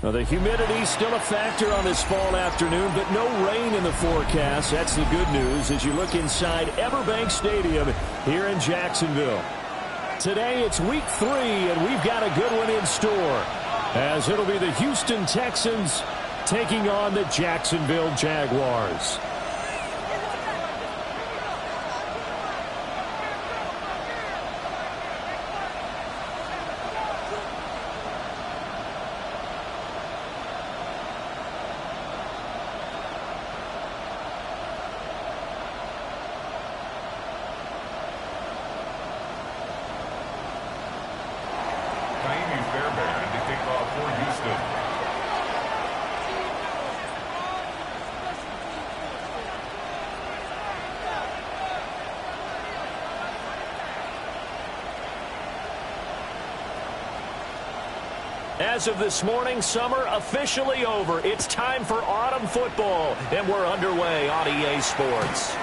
Well, the humidity still a factor on this fall afternoon, but no rain in the forecast. That's the good news as you look inside Everbank Stadium here in Jacksonville. Today it's week 3, and we've got a good one in store, as it'll be the Houston Texans taking on the Jacksonville Jaguars. As of this morning, summer officially over. It's time for autumn football, and we're underway on EA Sports.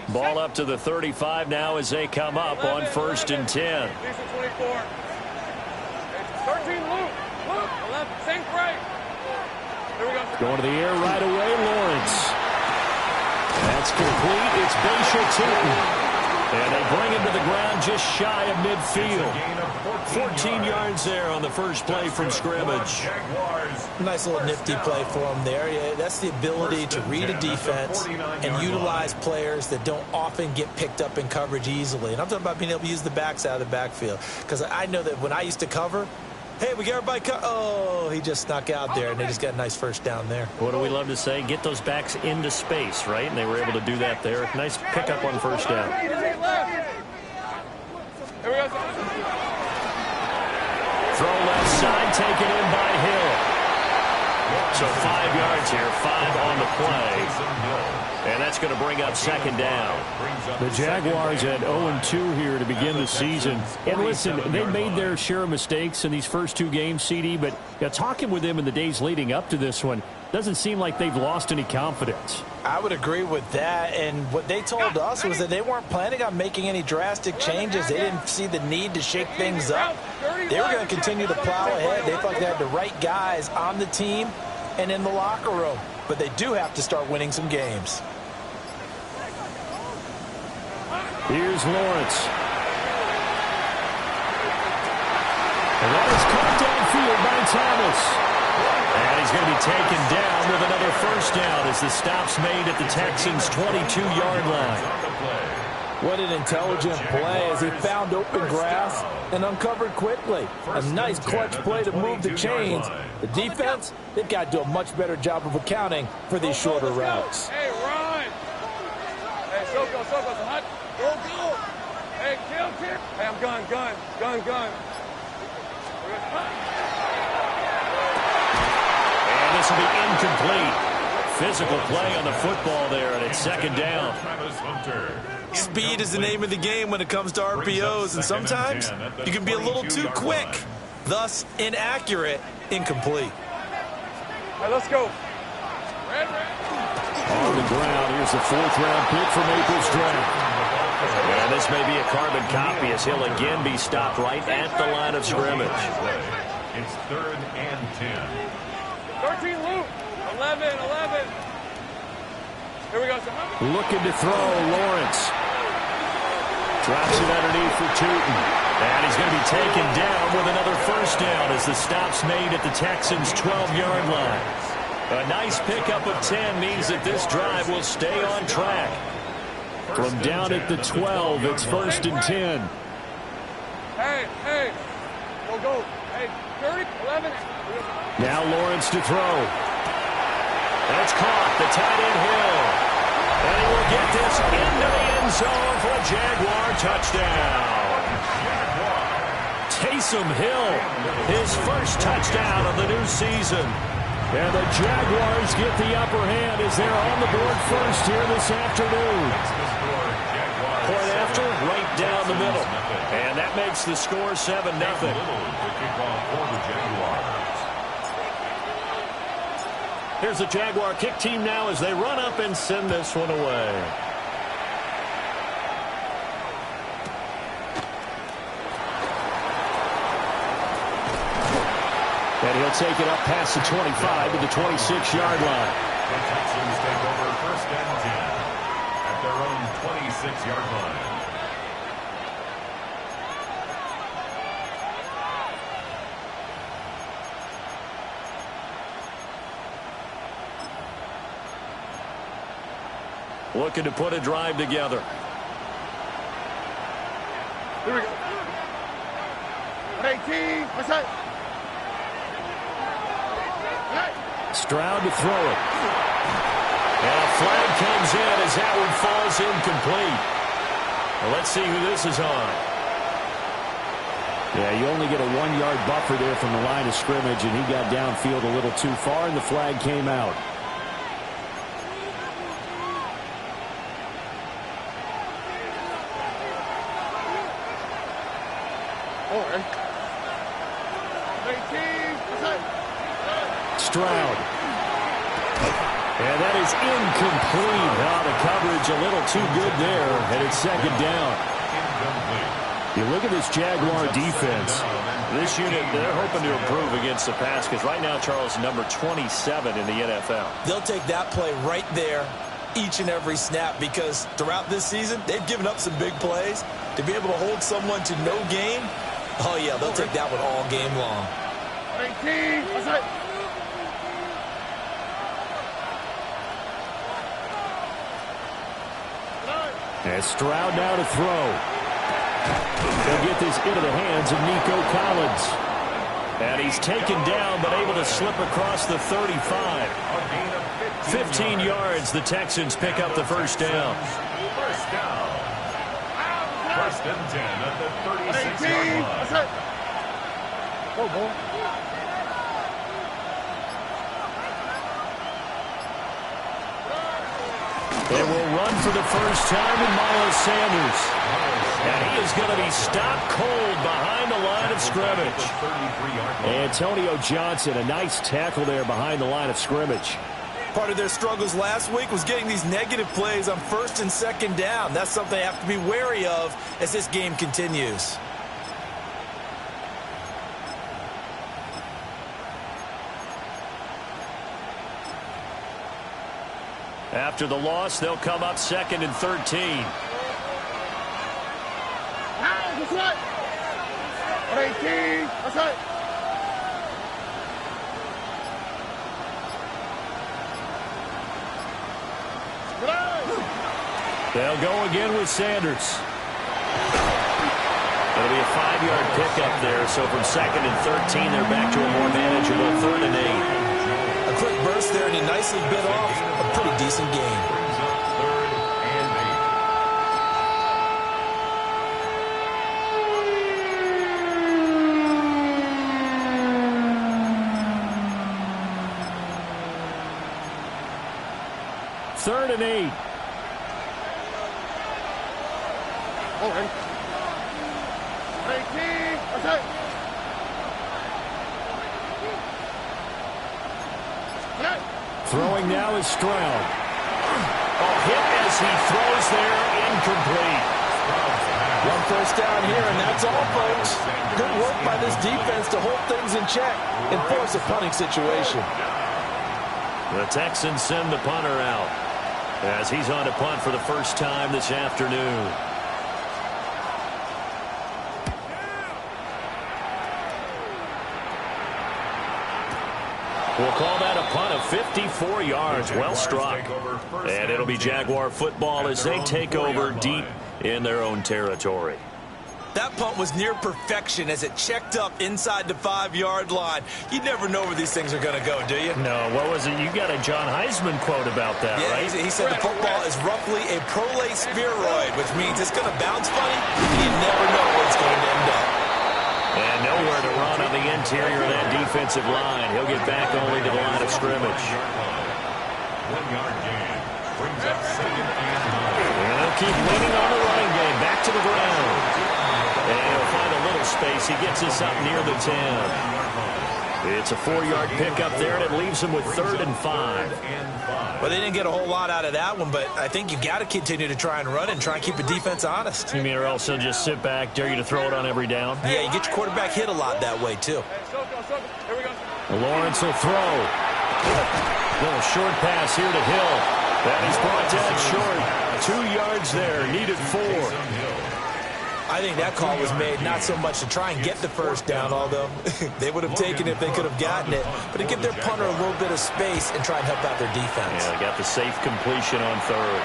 Ball up to the 35 now as they come up on 1st and 10. 13 loop, 11, sink right. Here we go. Going to the air right away, Lawrence. That's complete. It's Bayshaw-Tootin. And they bring him to the ground just shy of midfield. 14 yards there on the first play from scrimmage. Nice little nifty play for him there. Yeah, that's the ability to read a defense and utilize players that don't often get picked up in coverage easily. And I'm talking about being able to use the backs out of the backfield. Because I know that when I used to cover, hey, we got everybody oh, he just snuck out there, and they just got a nice first down there. What do we love to say? Get those backs into space, right? And they were able to do that there. Nice pickup on first down. Here we go. Throw left side, taken in by Hill. So 5 yards here, 5 on the play. And that's going to bring up 2nd down. The Jaguars at 0-2 here to begin the season. And listen, they made their share of mistakes in these first 2 games, CD, but talking with them in the days leading up to this one, doesn't seem like they've lost any confidence. I would agree with that, and what they told us was that they weren't planning on making any drastic changes. They didn't see the need to shake things up. They were going to continue to plow ahead. They felt they had the right guys on the team and in the locker room, but they do have to start winning some games. Here's Lawrence. And that is caught downfield by Thomas. And he's going to be taken down with another first down as the stop's made at the Texans' 22-yard line. What an intelligent play as he found open grass and uncovered quickly. A nice clutch play to move the chains. The defense, they've got to do a much better job of accounting for these shorter routes. Hey, run. Hey, Soko, hot. Go. Hey, kill. Hey, I'm gun. And this will be incomplete. Physical play on the football there, and it's 2nd down. Speed is the name of the game when it comes to RPOs, and sometimes you can be a little too quick, thus inaccurate, incomplete. All right, let's go. Red. On the ground, here's the 4th-round pick from April's draft. And this may be a carbon copy as he'll again be stopped right at the line of scrimmage. It's 3rd and 10. 13 loop. 11. Here we go. Looking to throw, Lawrence. Drops it underneath for Tootin. And he's going to be taken down with another first down as the stop's made at the Texans' 12-yard line. A nice pickup of 10 means that this drive will stay on track. From down at the 12, it's 1st and 10. Hey. Go. Hey, 30, 11. Now Lawrence to throw. That's caught. The tight end Hill. And he will get this into the end zone for a Jaguar touchdown. Taysom Hill, his first touchdown of the new season. And the Jaguars get the upper hand as they're on the board first here this afternoon. Point after, right down the middle. And that makes the score 7-0. Here's the Jaguar kick team now as they run up and send this one away. And he'll take it up past the 25 to the 26-yard line. The Texans take over first and 10 at their own 26-yard line. Looking to put a drive together. Here we go. 18. What's that? Stroud to throw it. And a flag comes in as that one falls incomplete. Well, let's see who this is on. Yeah, you only get a 1-yard buffer there from the line of scrimmage, and he got downfield a little too far, and the flag came out. Stroud. And that is incomplete. Now the coverage a little too good there, and it's second down. You look at this Jaguar defense. This unit, they're hoping to improve against the pass because right now, Charles, number 27 in the NFL. They'll take that play right there each and every snap because throughout this season, they've given up some big plays. To be able to hold someone to no gain, oh, yeah, they'll take that one all game long. 18. What's that? And Stroud now to throw. They'll get this into the hands of Nico Collins. And he's taken down, but able to slip across the 35. 15 yards, the Texans pick up the first down. First down. First and 10 at the 36-yard line. Go, boy. They will run for the first time in Miles Sanders. And he is going to be stopped cold behind the line of scrimmage. Antonio Johnson, a nice tackle there behind the line of scrimmage. Part of their struggles last week was getting these negative plays on first and second down. That's something they have to be wary of as this game continues. After the loss, they'll come up second and 13. What's that? 18. What's that? They'll go again with Sanders. It'll be a 5-yard pickup there. So from second and 13, they're back to a more manageable 3rd and 8. A quick burst there, and he nicely bit off a pretty decent gain. Third and 8. All right. 18. What's that? Throwing now is Stroud. A hit as he throws there, incomplete. One first down here, and that's all, folks. Good work by this defense to hold things in check and force a punting situation. The Texans send the punter out as he's on to punt for the first time this afternoon. We'll call that a punt of 54 yards. Well struck. And it'll be Jaguar football as they take over deep in their own territory. That punt was near perfection as it checked up inside the 5-yard line. You never know where these things are going to go, do you? No, what was it? You got a John Heisman quote about that, yeah, right? He said the football is roughly a prolate spheroid, which means it's going to bounce funny, and you never know where it's going to end up. And nowhere to run on the interior of that defensive line. He'll get back only to the line of scrimmage. 1 yard gain. Brings up 2nd and 9. And they'll keep leaning on the running game. Back to the ground. And he'll find a little space. He gets us up near the 10. It's a 4-yard pickup there, and it leaves him with 3rd and 5. Well, they didn't get a whole lot out of that one, but I think you got to continue to try and run and try and keep the defense honest. You mean or else he'll just sit back, dare you to throw it on every down? Yeah, you get your quarterback hit a lot that way, too. Here we go. Lawrence will throw. Little short pass here to Hill. That is brought down short. 2 yards there, needed 4. I think that call was made not so much to try and get the first down, although they would have taken it if they could have gotten it, but to give their punter a little bit of space and try and help out their defense. Yeah, they got the safe completion on 3rd.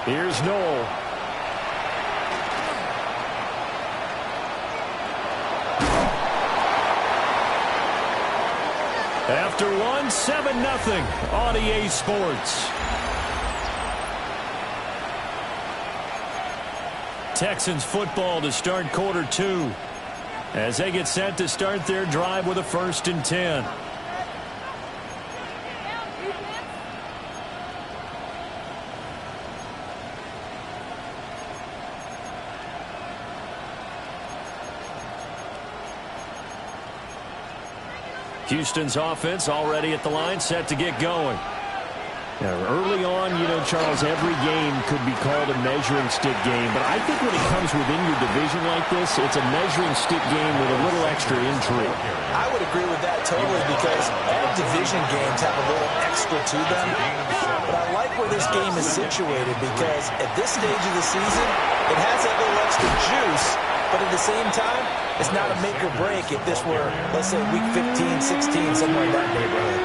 Here's Noel. After 1, 7-0 on EA Sports. Texans football to start quarter 2 as they get set to start their drive with a 1st and 10. Houston's offense already at the line, set to get going. Now, early on, you know, Charles, every game could be called a measuring stick game, but I think when it comes within your division like this, it's a measuring stick game with a little extra intrigue. I would agree with that totally because all division games have a little extra to them, but I like where this game is situated because at this stage of the season, it has that little extra juice, but at the same time, it's not a make or break if this were, let's say, week 15, 16, somewhere in that neighborhood.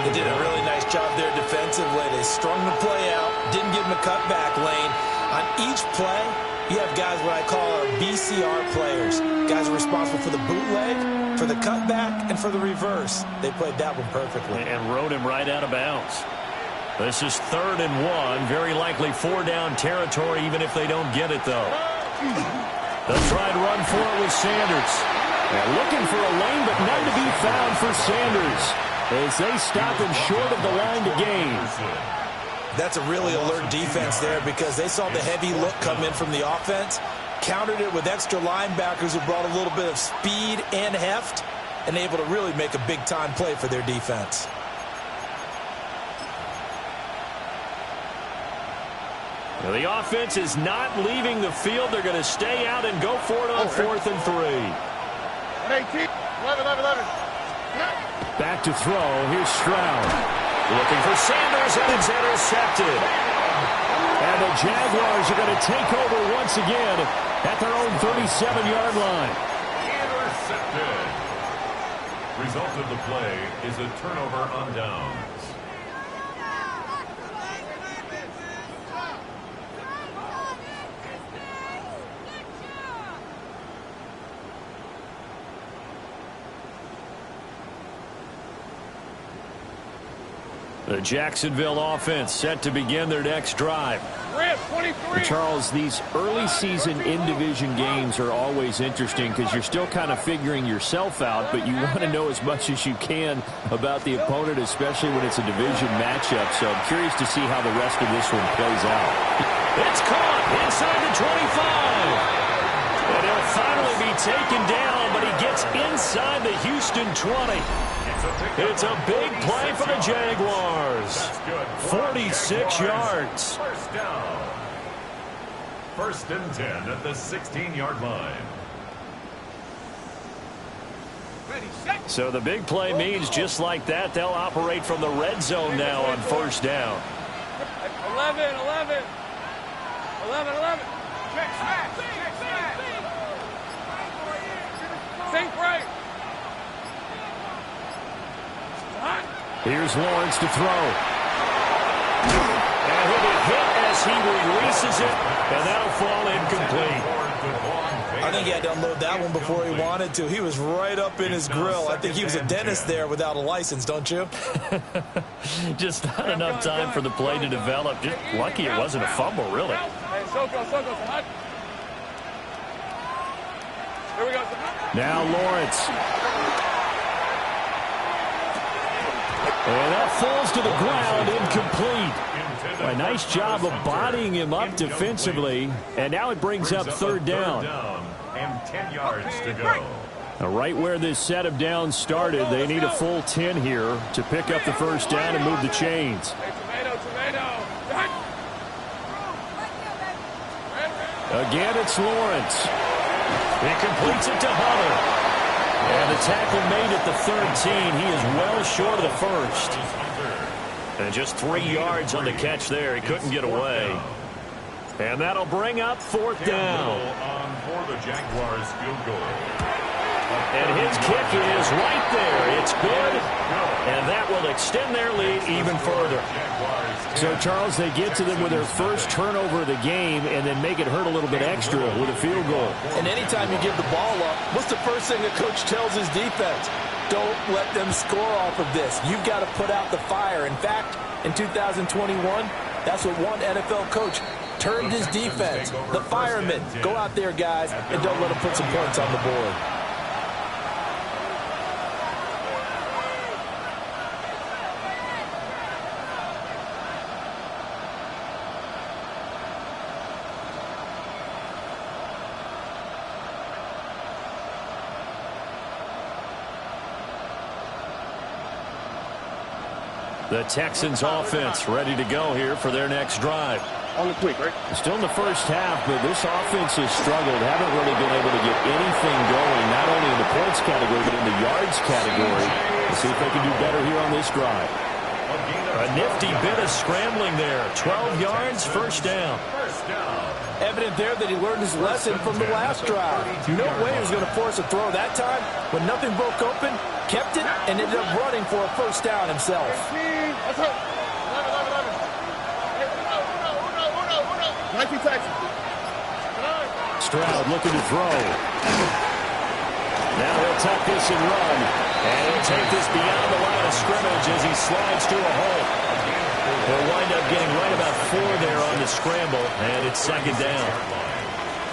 They did a really nice job there defensively. They strung the play out, didn't give them a cutback lane. On each play, you have guys what I call our BCR players. Guys are responsible for the bootleg, for the cutback, and for the reverse. They played that one perfectly. And rode him right out of bounds. This is 3rd and 1. Very likely 4-down territory, even if they don't get it, though. They'll try and run for it with Sanders. They're looking for a lane, but none to be found for Sanders as they stop him short of the line to gain. That's a really alert defense there because they saw the heavy look come in from the offense, countered it with extra linebackers who brought a little bit of speed and heft, and able to really make a big-time play for their defense. Now, the offense is not leaving the field. They're going to stay out and go for it on 4th and 3. 18, 11. Back to throw. Here's Stroud. Looking for Sanders, and it's intercepted. And the Jaguars are going to take over once again at their own 37-yard line. Intercepted. Result of the play is a turnover on downs. The Jacksonville offense set to begin their next drive. Charles, these early season in-division games are always interesting because you're still kind of figuring yourself out, but you want to know as much as you can about the opponent, especially when it's a division matchup. So I'm curious to see how the rest of this one plays out. It's caught inside the 25. And he'll finally be taken down, but he gets inside the Houston 20. It's a big play for the Jaguars. 46 yards. First down. 1st and 10 at the 16-yard line. So the big play means just like that, they'll operate from the red zone now on 1st down. 11. Think right. Here's Lawrence to throw. And he'll be hit as he releases it, and that'll fall incomplete. I think he had to unload that one before he wanted to. He was right up in his grill. I think he was a dentist there without a license, don't you? Just not enough time for the play to develop. Just lucky it wasn't a fumble, really. Hey, Soko, hot. Here we go. Now Lawrence. And that falls to the ground, incomplete. A nice job of bodying him up defensively. And now it brings up third down. And 10 yards to go. Now right where this set of downs started, they need a full 10 here to pick up the first down and move the chains. Again, it's Lawrence. He completes it to Hunter. And the tackle made at the 13. He is well short of the first. And just 3 yards on the catch there. He couldn't get away. And that'll bring up fourth down. For the Jaguars field goal. And his kick is right there. It's good. And that will extend their lead even further. So, Charles, they get to them with their first turnover of the game and then make it hurt a little bit extra with a field goal. And anytime you give the ball up, what's the first thing a coach tells his defense? Don't let them score off of this. You've got to put out the fire. In fact, in 2021, that's what one NFL coach termed his defense. The firemen. Go out there, guys, and don't let them put some points on the board. The Texans offense ready to go here for their next drive. On the quick, right? Still in the first half, but this offense has struggled. Haven't really been able to get anything going, not only in the points category, but in the yards category. Let's see if they can do better here on this drive. A nifty bit of scrambling there. 12 yards, first down. Evident there that he learned his lesson from the last drive. No way he was going to force a throw that time. When nothing broke open, kept it, and ended up running for a first down himself. Stroud looking to throw. Now he'll tuck this and run. And he'll take this beyond the line of scrimmage as he slides to a hole. He'll wind up getting right about 4 there on the scramble, and it's second down.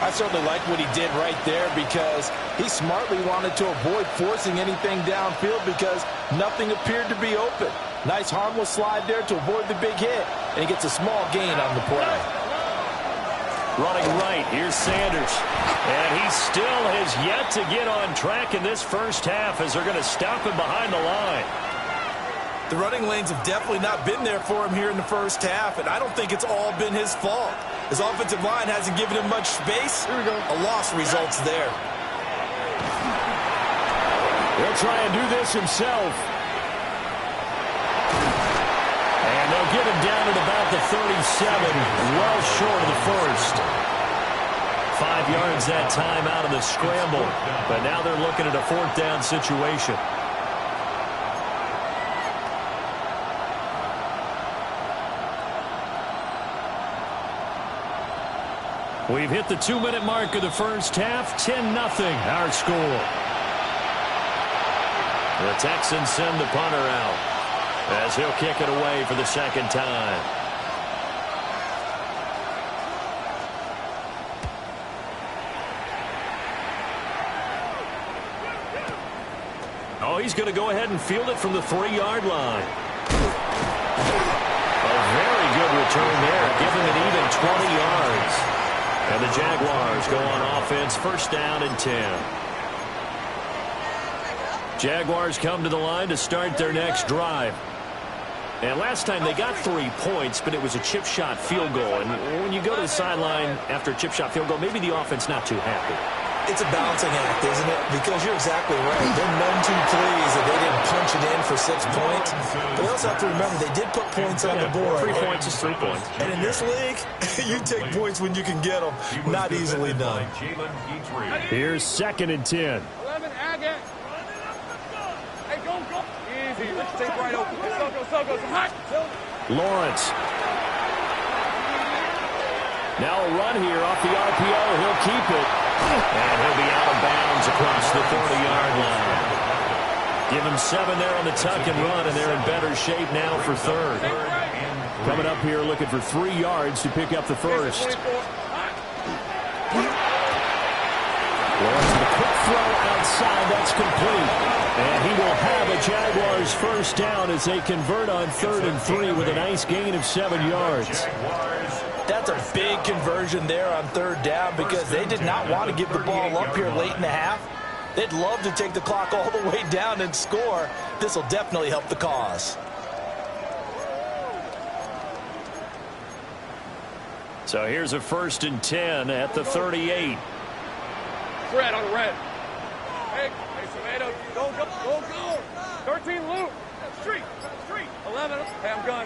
I certainly like what he did right there because he smartly wanted to avoid forcing anything downfield because nothing appeared to be open. Nice harmless slide there to avoid the big hit, and he gets a small gain on the play. Running right, here's Sanders. And he still has yet to get on track in this first half as they're going to stop him behind the line. The running lanes have definitely not been there for him here in the first half, and I don't think it's all been his fault. His offensive line hasn't given him much space. Here we go. A loss results there. He'll try and do this himself. And they'll get him down at about the 37, well short of the first. 5 yards that time out of the scramble, but now they're looking at a fourth down situation. We've hit the 2-minute mark of the first half. 10-0 our score. The Texans send the punter out as he'll kick it away for the second time. Oh, he's going to go ahead and field it from the 3-yard line. A very good return there, giving it even 20 yards. And the Jaguars go on offense, first down and 10. Jaguars come to the line to start their next drive. And last time they got 3 points, but it was a chip shot field goal. And when you go to the sideline after a chip shot field goal, maybe the offense not too happy. It's a balancing act, isn't it? Because you're exactly right. They're none too pleased that they didn't punch it in for 6 points. But they also have to remember they did put points on the board. 3 points is 3 points. And in this league, you take points when you can get them. Not easily done. Here's second and 10. 11, Agate. Hey, go. Easy. Let's take right open. So go. Hot. Lawrence. Now a run here off the RPO. He'll keep it. And he'll be out of bounds across the 30-yard line. Give him 7 there on the tuck and run, and they're in better shape now for third. Coming up here looking for 3 yards to pick up the first. Lawrence with the quick throw outside. That's complete. And he will have a Jaguars first down as they convert on 3rd and 3 with a nice gain of 7 yards. That's a big conversion there on 3rd down because they did not want to give the ball up here late in the half. They'd love to take the clock all the way down and score. This will definitely help the cause. So here's a 1st and 10 at the 38. Fred on the red. Hey, Tomato. Go, go, go, go. 13 loop. Street. 11. Hey, I'm gun.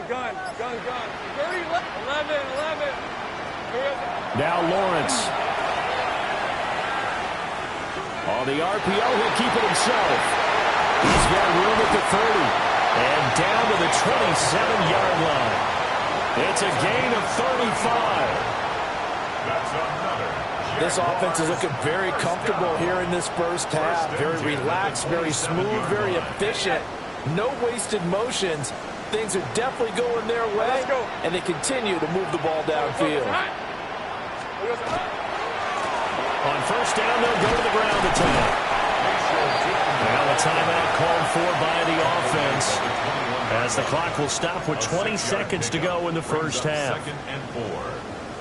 30, 11. Now Lawrence. On the RPO, he'll keep it himself. He's got room at the 30. And down to the 27-yard line. It's a gain of 35. That's another. This offense is looking very comfortable here in this first half. Very relaxed, very smooth, very efficient. No wasted motions. Things are definitely going their way, and they continue to move the ball downfield. On 1st down, they'll go to the ground attack. Now a timeout called for by the offense as the clock will stop with 20 seconds to go in the first half. 2nd and 4.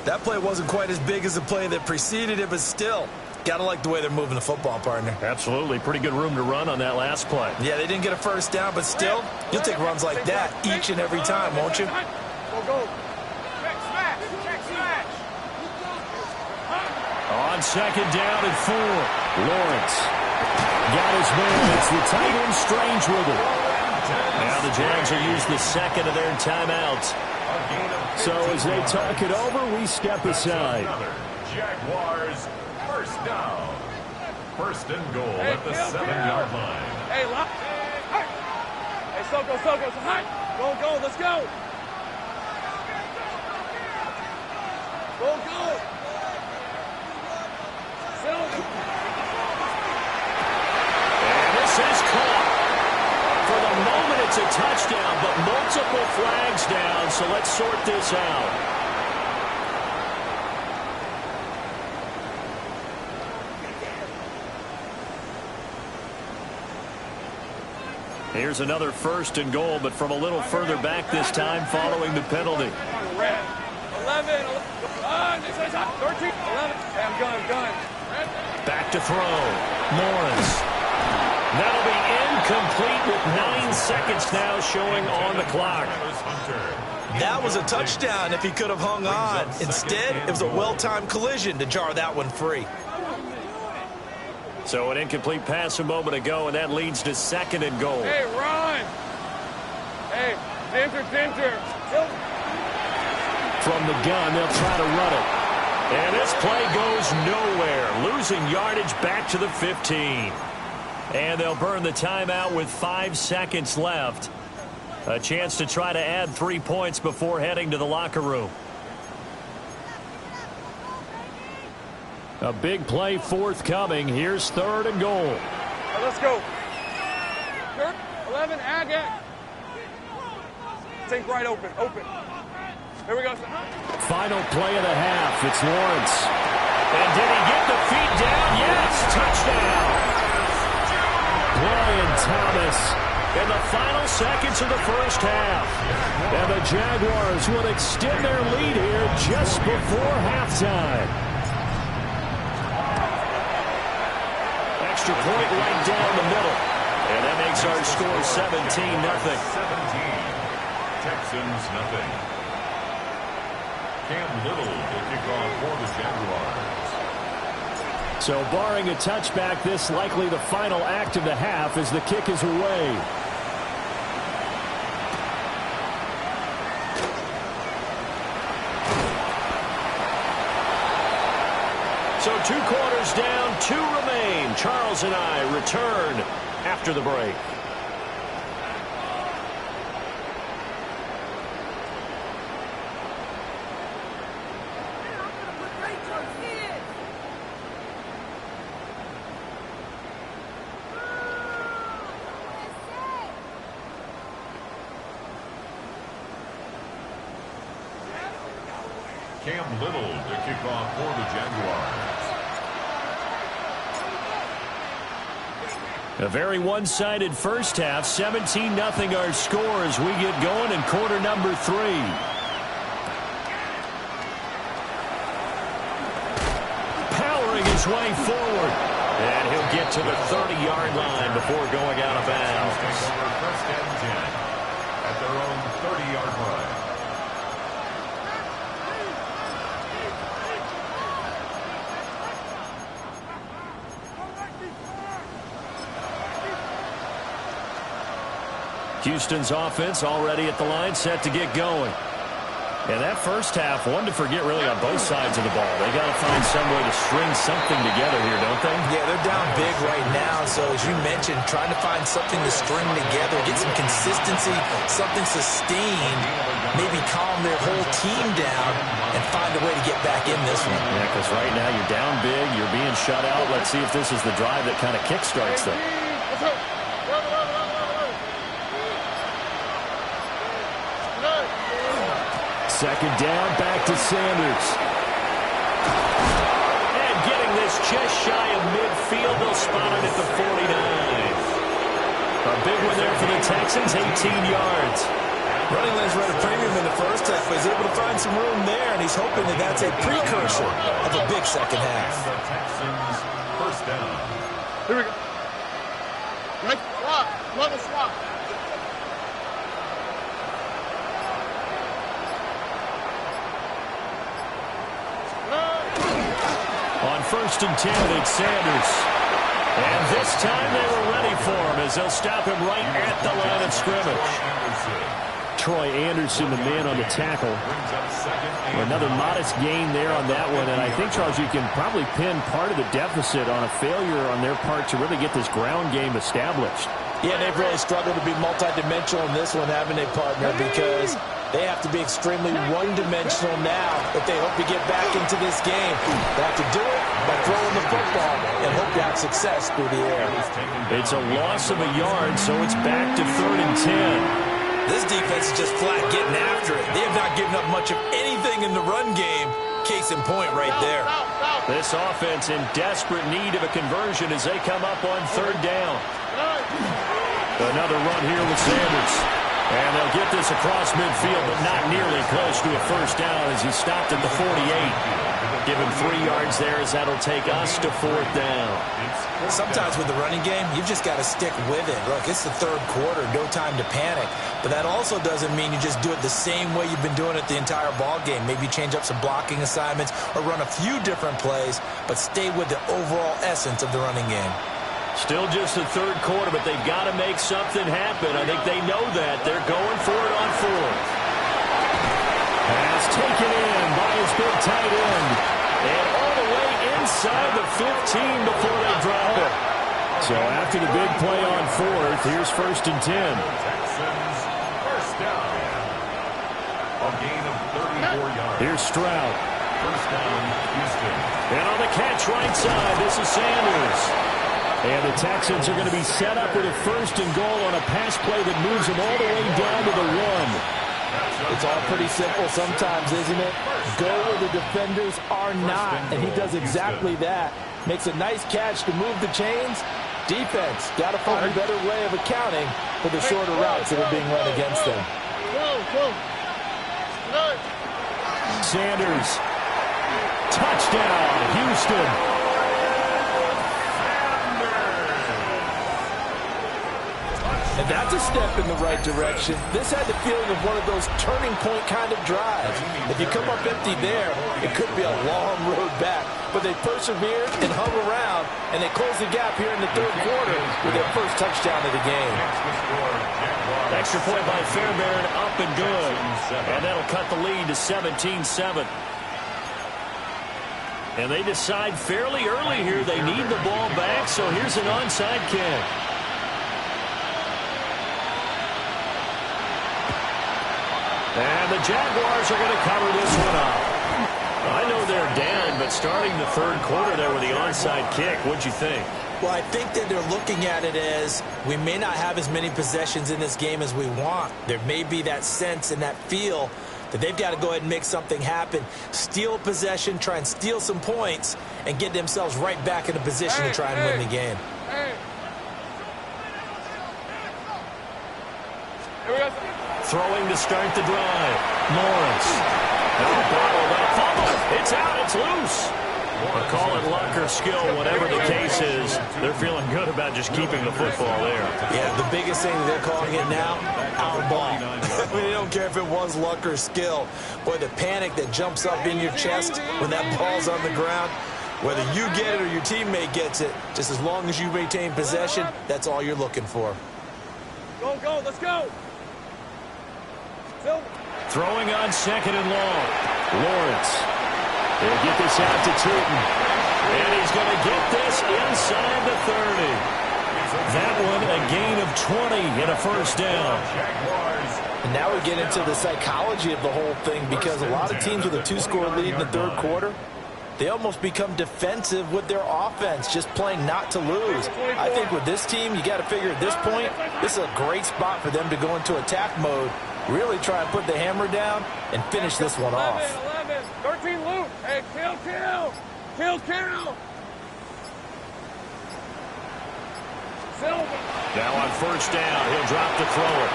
That play wasn't quite as big as the play that preceded it, but still, gotta like the way they're moving the football, partner. Absolutely. Pretty good room to run on that last play. Yeah, they didn't get a 1st down, but still, you'll take runs like that each and every time, won't you? Go, go. Check smash. On 2nd down and 4, Lawrence got his man. It's the tight end Strange with it. Now the Jags will use the 2nd of their timeouts. So as they talk it over, we step aside. Jaguars first down. 1st and goal at the 7-yard line. Hey, lock. Hey, Soko. Go, let's go. Go. And this is caught. For the moment, it's a touchdown, but multiple flags down, so let's sort this out. Here's another 1st and goal, but from a little further back this time following the penalty. Red. 11. 13. 11. Hey, I'm gun. Back to throw. Lawrence. That'll be incomplete with 9 seconds now showing on the clock. That was a touchdown if he could have hung on. Instead, it was a well-timed collision to jar that one free. So an incomplete pass a moment ago, and that leads to 2nd and goal. Hey, run. Hey, Dinter. From the gun, they'll try to run it. And this play goes nowhere, losing yardage back to the 15. And they'll burn the timeout with 5 seconds left. A chance to try to add 3 points before heading to the locker room. A big play forthcoming. Here's 3rd and goal. Right, let's go. 11, ag. Think right open. Here we go. Final play of the half. It's Lawrence. And did he get the feet down? Yes, touchdown. Brian Thomas in the final seconds of the first half. And the Jaguars will extend their lead here just before halftime. Extra point right down the middle. And that makes our score 17-0. 17. Texans nothing. Cam Little to kick off for the Jaguars. So barring a touchback, this likely the final act of the half as the kick is away. So 2 quarters down, 2 remain. Charles and I return after the break. Cam Little to kick off for the Jaguars. A very one-sided first half. 17-0 our score as we get going in quarter number 3. Powering his way forward. And he'll get to the 30-yard line before going out of bounds. First and 10 at their own 30-yard line. Houston's offense already at the line, set to get going. And that first half, one to forget really on both sides of the ball. They got to find some way to string something together here, don't they? Yeah, they're down big right now. So as you mentioned, trying to find something to string together, get some consistency, something sustained, maybe calm their whole team down and find a way to get back in this one. Yeah, because right now you're down big, you're being shut out. Let's see if this is the drive that kind of kickstarts them. Second down, back to Sanders. And getting this just shy of midfield, they'll spot it at the 49. A big one there for the Texans, 18 yards. Running lanes were at a premium in the first half, but he's able to find some room there, and he's hoping that that's a precursor of a big second half. The Texans first down. Here we go. Right, swap, level swap. On first and 10, it's Sanders. And this time they were ready for him as they'll stop him right at the line of scrimmage. Troy Anderson, the man on the tackle. Another modest gain there on that one. And I think, Charles, you can probably pin part of the deficit on a failure on their part to really get this ground game established. Yeah, they've really struggled to be multidimensional in this one, haven't they, partner? Because they have to be extremely one-dimensional now if they hope to get back into this game. They have to do it by throwing the football and hope to have success through the air. It's a loss of a yard, so it's back to 3rd and 10. This defense is just flat getting after it. They have not given up much of anything in the run game. Case in point right there. This offense in desperate need of a conversion as they come up on 3rd down. Another run here with Sanders. And they'll get this across midfield, but not nearly close to a first down as he stopped at the 48. Give him 3 yards there as that'll take us to 4th down. Sometimes with the running game, you've just got to stick with it. Look, it's the 3rd quarter, no time to panic. But that also doesn't mean you just do it the same way you've been doing it the entire ball game. Maybe change up some blocking assignments or run a few different plays, but stay with the overall essence of the running game. Still just the 3rd quarter, but they've got to make something happen. I think they know that. They're going for it on 4th. Pass taken in by his big tight end. And all the way inside the 15 before they drop it. So after the big play on 4th, here's 1st and 10. Texans first down. A gain of 34 yards. Here's Stroud. First down, Houston. And on the catch right side, this is Sanders. And the Texans are going to be set up with a 1st and goal on a pass play that moves them all the way down to the 1. It's all pretty simple sometimes, isn't it? Go where the defenders are not, and he does exactly that. Makes a nice catch to move the chains. Defense got to find a better way of accounting for the shorter routes that are being run against them. Sanders. Touchdown, Houston. And that's a step in the right direction. This had the feeling of one of those turning point kind of drives. If you come up empty there, it could be a long road back. But they persevered and hung around, and they closed the gap here in the 3rd quarter with their first touchdown of the game. Extra point by Fairbairn, up and good. And that'll cut the lead to 17-7. And they decide fairly early here they need the ball back, so here's an onside kick. And the Jaguars are going to cover this one up. I know they're down, but starting the 3rd quarter there with the onside kick, what'd you think? Well, I think that they're looking at it as we may not have as many possessions in this game as we want. There may be that sense and that feel that they've got to go ahead and make something happen. Steal possession, try and steal some points, and get themselves right back in a position to try and win the game. Throwing to start the drive. Lawrence. Now bottled up. Fumble. It's out. It's loose. But call it luck or skill, whatever the case is, they're feeling good about just keeping the football there. Yeah, the biggest thing they're calling it now, our ball. I mean, they don't care if it was luck or skill. Boy, the panic that jumps up in your chest when that ball's on the ground, whether you get it or your teammate gets it, just as long as you maintain possession, that's all you're looking for. Go, go, let's go. Throwing on second and long. Lawrence. He'll get this out to Tootin. And he's going to get this inside the 30. That one a gain of 20 and a first down. And now we get into the psychology of the whole thing, because a lot of teams with a 2-score lead in the third quarter, they almost become defensive with their offense, just playing not to lose. I think with this team, you got to figure at this point, this is a great spot for them to go into attack mode, really try and put the hammer down and finish this one off. 13 loot. Hey, kill. Silver. Now on first down, he'll drop to throw it.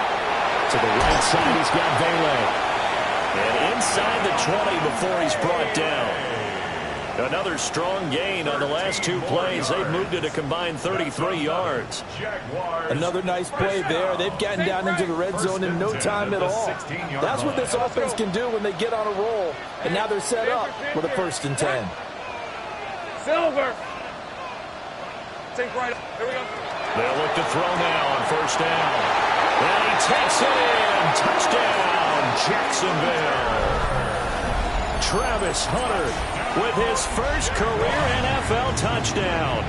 To the right side, he's got Vele. And inside the 20 before he's brought down. Another strong gain on the last 2 plays. They've moved it a combined 33 yards. Another nice play there. They've gotten down into the red zone in no time at all. That's what this offense can do when they get on a roll. And now they're set up with a 1st and 10. Silver. Take right. Here we go. They'll look to throw now on first down. And he takes it in. Touchdown, Jacksonville. Travis Hunter with his first career NFL touchdown.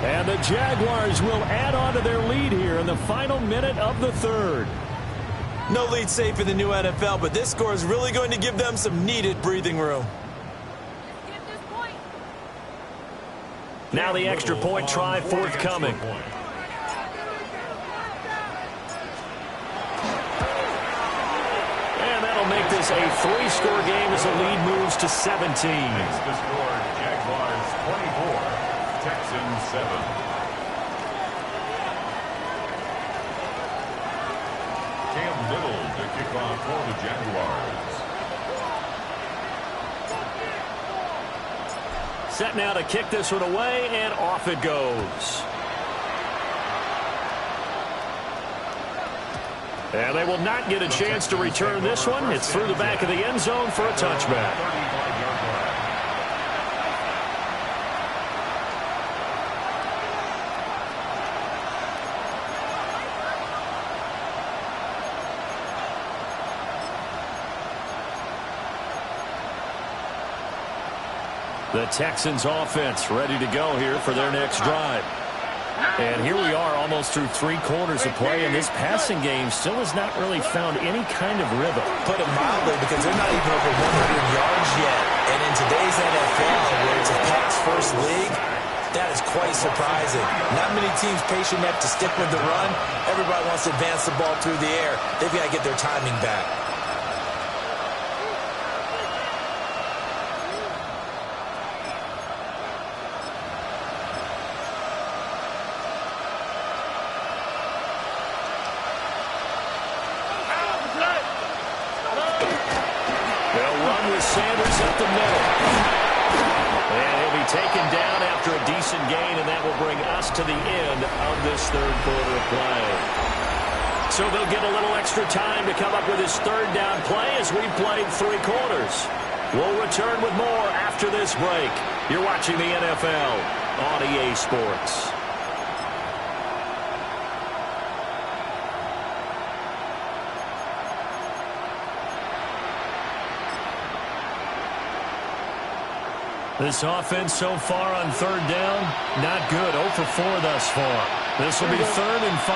And the Jaguars will add on to their lead here in the final minute of the third. No lead safe in the new NFL, but this score is really going to give them some needed breathing room. Now the extra point try forthcoming. And that'll make this a 3-score game as the lead moves to 17. The score, Jaguars 24, Texans 7. Cam Little to kick off for the Jaguars. Set now to kick this one away, and off it goes. And they will not get a chance to return this one. It's through the back of the end zone for a touchback. The Texans offense ready to go here for their next drive. And here we are almost through 3 quarters of play, and this passing game still has not really found any kind of rhythm. Put it mildly, because they're not even over 100 yards yet. And in today's NFL, where it's a pass-first league, that is quite surprising. Not many teams patient enough to stick with the run. Everybody wants to advance the ball through the air. They've got to get their timing back. Sanders up the middle. And he'll be taken down after a decent gain, and that will bring us to the end of this third quarter of play. So they'll get a little extra time to come up with his third down play as we've played 3 quarters. We'll return with more after this break. You're watching the NFL on EA Sports. This offense so far on third down, not good. 0 for 4 thus far. This will be 3rd and 5.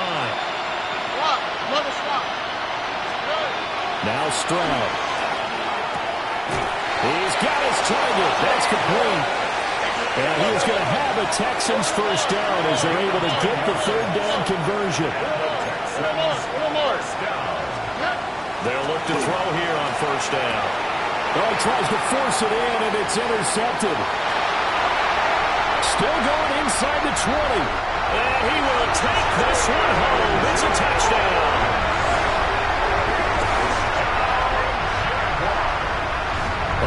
Now Stroud. He's got his target. That's complete. And he's going to have a Texans first down as they're able to get the third down conversion. They'll look to throw here on first down. Oh, he tries to force it in, and it's intercepted. Still going inside the 20. And he will take this one home. It's a touchdown.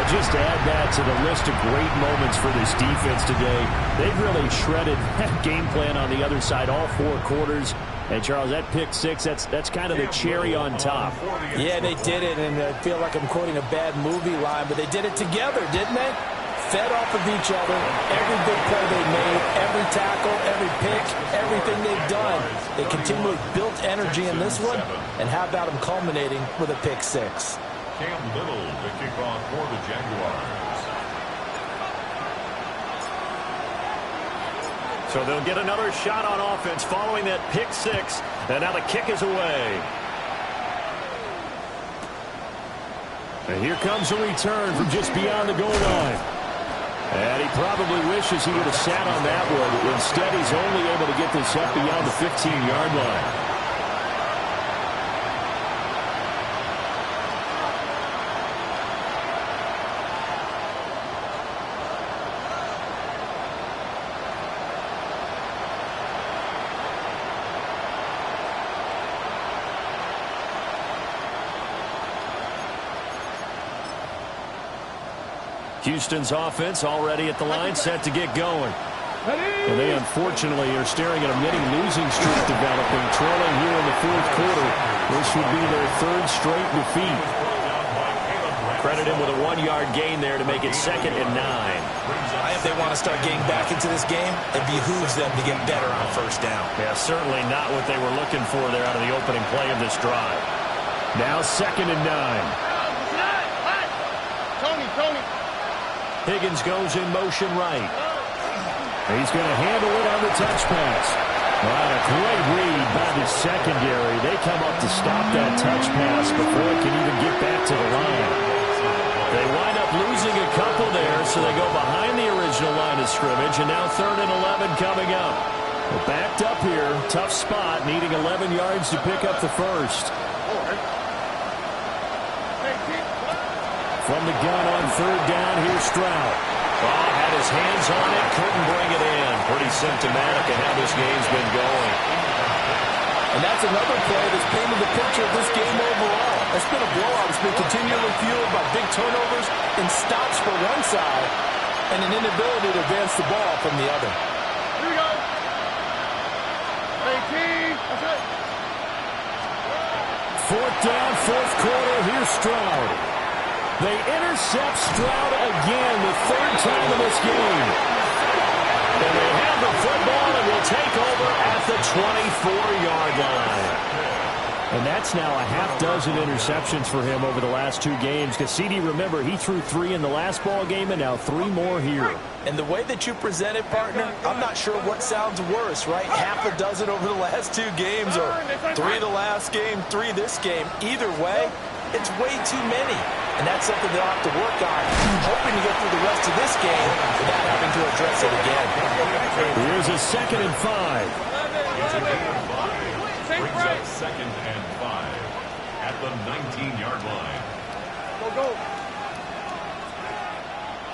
Well, just add that to the list of great moments for this defense today. They've really shredded that game plan on the other side all 4 quarters. And, Charles, that pick 6, that's kind of the cherry on top. Yeah, they did it, and I feel like I'm quoting a bad movie line, but they did it together, didn't they? Fed off of each other, every big play they made, every tackle, every pick, everything they've done. They continually built energy in this one, and how about them culminating with a pick 6? Cam Little to kick off for the Jaguars. So they'll get another shot on offense following that pick 6. And now the kick is away. And here comes a return from just beyond the goal line. And he probably wishes he would have sat on that one. Instead, he's only able to get this up beyond the 15-yard line. Houston's offense already at the line, set to get going. And they unfortunately are staring at a mini losing streak developing, trailing here in the 4th quarter. This would be their 3rd straight defeat. Credit him with a 1-yard gain there to make it 2nd and 9. If they want to start getting back into this game, it behooves them to get better on 1st down. Yeah, certainly not what they were looking for there out of the opening play of this drive. Now 2nd and 9. Tony. Higgins goes in motion right. He's going to handle it on the touch pass. Wow, a great read by the secondary. They come up to stop that touch pass before it can even get back to the line. They wind up losing a couple there, so they go behind the original line of scrimmage, and now 3rd and 11 coming up. Well, backed up here, tough spot, needing 11 yards to pick up the 1st. From the gun on 3rd down, here's Stroud. Oh, had his hands on it, couldn't bring it in. Pretty symptomatic of how this game's been going. And that's another play that's painted the picture of this game overall. It's been a blowout. It's been continually fueled by big turnovers and stops for one side and an inability to advance the ball from the other. Here we go. 18. That's it. 4th down, 4th quarter. Here's Stroud. They intercept Stroud again, the 3rd time in this game. And they have the football and will take over at the 24-yard line. And that's now a half-dozen interceptions for him over the last 2 games. Because, CD, remember, he threw 3 in the last ball game and now 3 more here. And the way that you present it, partner, I'm not sure what sounds worse, right? Half a dozen over the last 2 games or 3 the last game, 3 this game. Either way, it's way too many. And that's something they'll have to work on, hoping to get through the rest of this game without having to address it again. Here's a 2nd and 5. Brings up 2nd and 5 at the 19-yard line. Go.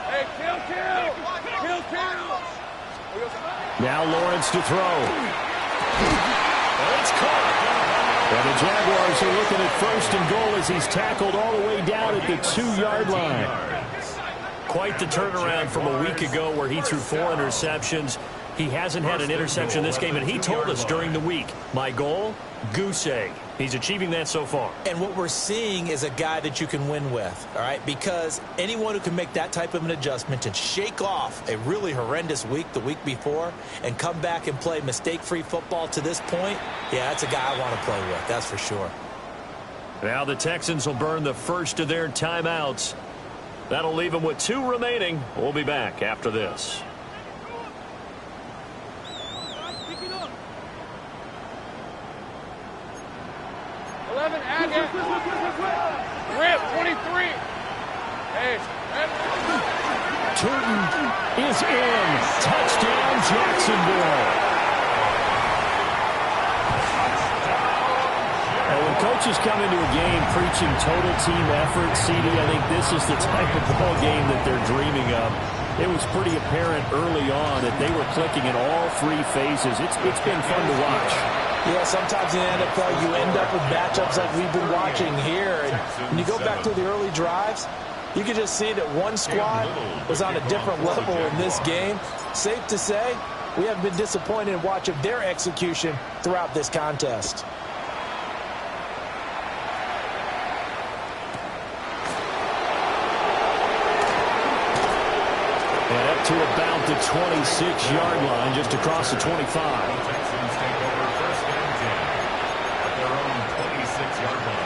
Hey, kill. Now Lawrence to throw. It's caught. And the Jaguars are looking at 1st and goal as he's tackled all the way down at the 2-yard line. Quite the turnaround from a week ago where he threw 4 interceptions. He hasn't had an interception this game, and he told us during the week, my goal, goose egg. He's achieving that so far. And what we're seeing is a guy that you can win with, all right? Because anyone who can make that type of an adjustment and shake off a really horrendous week the week before and come back and play mistake-free football to this point, yeah, that's a guy I want to play with, that's for sure. Now the Texans will burn the first of their timeouts. That'll leave them with 2 remaining. We'll be back after this. Rip, 23. Hey, Turton is in. Touchdown, Jacksonville. And when coaches come into a game preaching total team effort, CD, I think this is the type of ball game that they're dreaming of. It was pretty apparent early on that they were clicking in all 3 phases. It's been fun to watch. Yeah, sometimes in the NFL you end up with matchups like we've been watching here. And when you go back to the early drives, You can just see that one squad was on a different level in this game. Safe to say, we haven't been disappointed in watching their execution throughout this contest. And up to about the 26-yard line, just across the 25. Texans take over first and 10 at their own 26-yard line.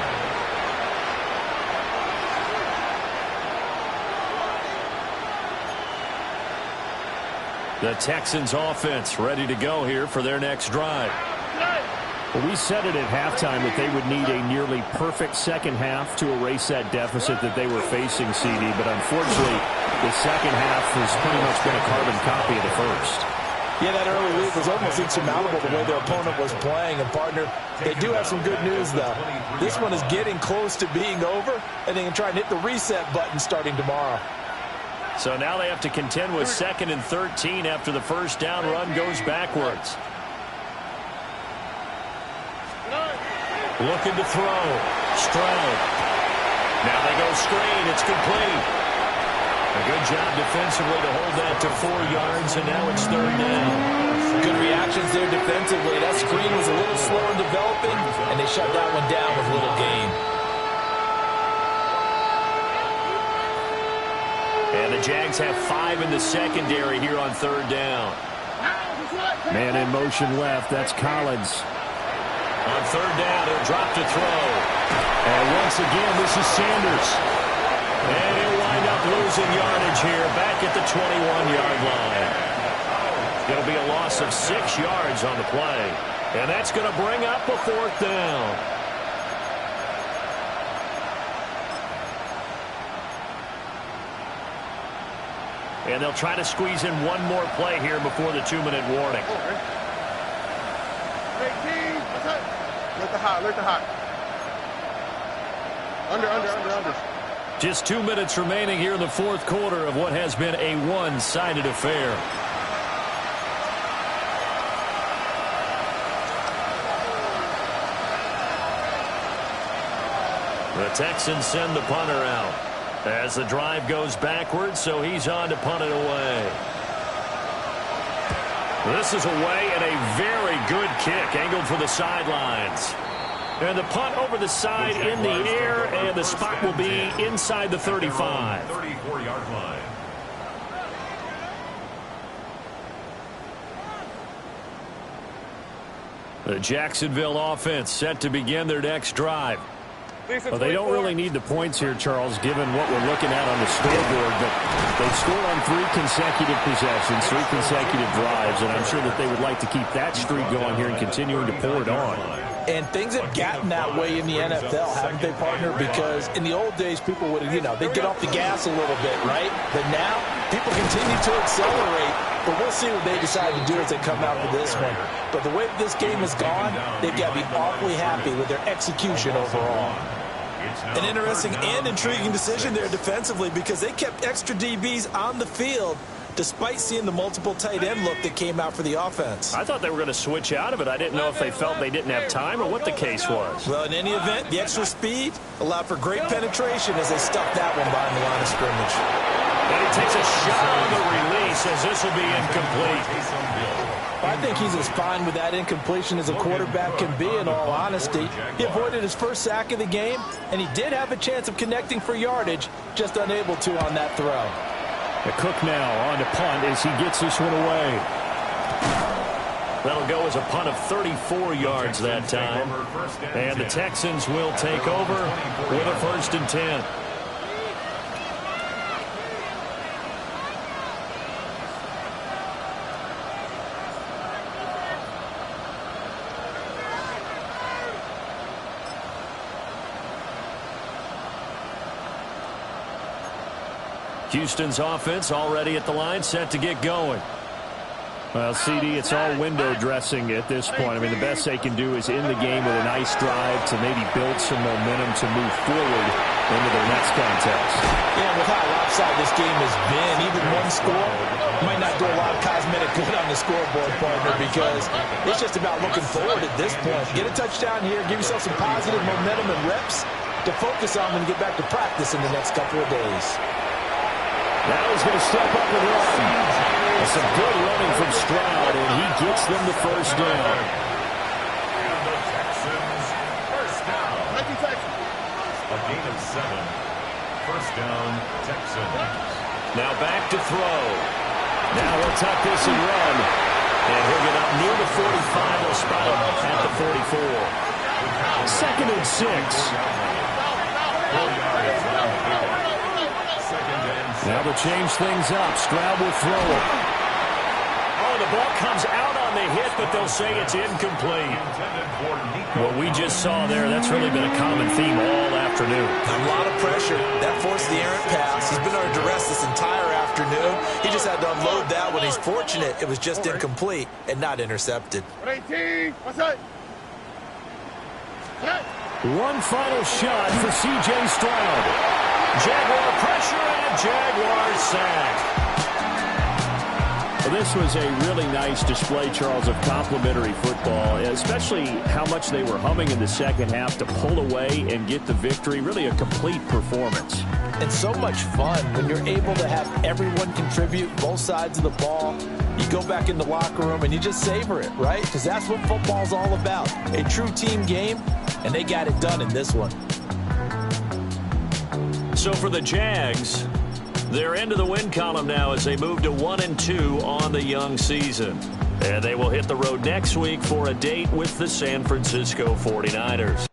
The Texans offense ready to go here for their next drive. Well, we said it at halftime that they would need a nearly perfect second half to erase that deficit that they were facing, CD. But unfortunately, the second half has pretty much been a carbon copy of the first. Yeah, that early lead was almost insurmountable the way their opponent was playing. And, partner, they do have some good news, though. This one is getting close to being over, and they can try and hit the reset button starting tomorrow. So now they have to contend with 2nd and 13 after the first down run goes backwards. Looking to throw. Stroud. Now they go screen. It's complete. A good job defensively to hold that to 4 yards, and now it's 3rd down. Good reactions there defensively. That screen was a little slow in developing, and they shut that one down with little gain. And the Jags have 5 in the secondary here on 3rd down. Man in motion left. That's Collins. On 3rd down, he'll drop to throw. And once again, this is Sanders. And he'll wind up losing yardage here back at the 21-yard line. It'll be a loss of 6 yards on the play. And that's going to bring up a 4th down. And they'll try to squeeze in one more play here before the 2-minute warning. Let the hot. Under. Just 2 minutes remaining here in the 4th quarter of what has been a one-sided affair. The Texans send the punter out as the drive goes backwards, so he's on to punt it away. This is away and a very good kick angled for the sidelines. And the punt over the side in the air, and the spot will be inside the 35. 34-yard line. The Jacksonville offense set to begin their next drive. Well, they don't really need the points here, Charles, given what we're looking at on the scoreboard. But they've scored on 3 consecutive possessions, 3 consecutive drives, and I'm sure that they would like to keep that streak going here and continuing to pour it on. And things have gotten that way in the NFL, haven't they, partner? Because in the old days, people would, they'd get off the gas a little bit, right? But now, people continue to accelerate. But we'll see what they decide to do as they come out for this one. But the way this game has gone, they've got to be awfully happy with their execution overall. An interesting and intriguing decision there defensively, because they kept extra DBs on the field despite seeing the multiple tight end look that came out for the offense. I thought they were going to switch out of it. I didn't know if they felt they didn't have time or what the case was. Well, in any event, the extra speed allowed for great penetration as they stuffed that one behind the line of scrimmage. And he takes a shot on the release as this will be incomplete. I think he's as fine with that incompletion as a quarterback can be, in all honesty. He avoided his first sack of the game, and he did have a chance of connecting for yardage, just unable to on that throw. The Cook now on to punt as he gets this one away. That'll go as a punt of 34 yards that time. And the Texans will take over with a 1st and 10. Houston's offense already at the line, set to get going. Well, CD, it's all window dressing at this point. I mean, the best they can do is in the game with a nice drive to maybe build some momentum to move forward into their next contest. Yeah, with how lopsided this game has been, even one score might not do a lot of cosmetic good on the scoreboard, partner, because it's just about looking forward at this point. Get a touchdown here, give yourself some positive momentum and reps, to focus on when you get back to practice in the next couple of days. Now he's going to step up and run. And some good running from Stroud, and he gets them the first down. And the Texans, first down. A gain of 7. First down, Texans. Now back to throw. Now he'll tuck this and run. And he'll get up near the 45. They'll spot him at the 44. Second and 6. Now to change things up, Stroud will throw it. Oh, the ball comes out on the hit, but they'll say it's incomplete. What we just saw there, that's really been a common theme all afternoon. A lot of pressure. That forced the errant pass. He's been under duress this entire afternoon. He just had to unload that when he's fortunate. It was just incomplete and not intercepted. 18, what's that? One final shot for C.J. Stroud. Jaguar pressure and Jaguar sack. Well, this was a really nice display, Charles, of complimentary football, especially how much they were humming in the second half to pull away and get the victory. Really a complete performance. And so much fun when you're able to have everyone contribute, both sides of the ball. You go back in the locker room and you just savor it, right? Because that's what football's all about. A true team game, and they got it done in this one. So for the Jags, they're into the win column now as they move to 1-2 on the young season. And they will hit the road next week for a date with the San Francisco 49ers.